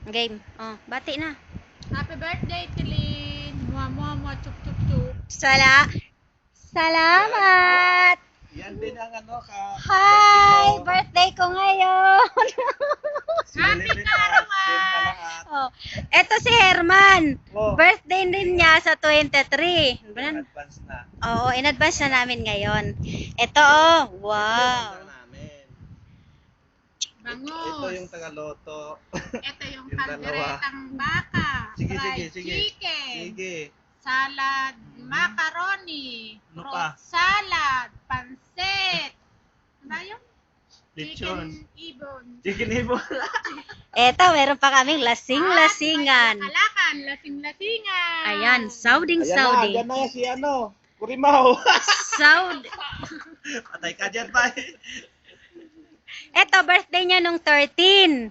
Game. Oh, bati na. Happy birthday, Tilin. Mua, chup, chup, chup. Salamat! Yan din ang Hi! Birthday ko ngayon! Happy kaarawan! Oh, eto si Herman. Oh. Birthday din niya sa 23. Advance na. Oo, in advance na namin ngayon. Ito oh, wow. Ito namin. Bangus. Ito yung tagaloto. Ito yung Yung kalderetang baka. Sige, Fried sige. chicken. Sige. Salad, macaroni. Ano Fruit pa? salad. Pansit. Ano yung? Lechon. Ibon. Chicken ibon. Eto, meron pa kaming lasing-lasingan. Kalakan, lasing-lasingan. Ayan, Saudi. Ayan na si Kurimaw. Saudi. Patay ka dyan pa. Eto, birthday niya nung 13.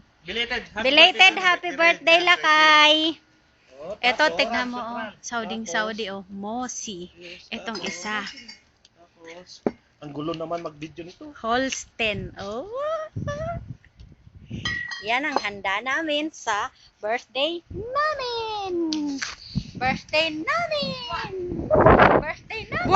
Belated happy birthday, Lakay. Eto, tignan mo, oh. Saudi, oh. Mosi. Etong isa. Tapos, ang gulo naman mag-video nito. Holsten. Oh. Yan ang handa namin sa birthday namin. Birthday namin. Birthday namin.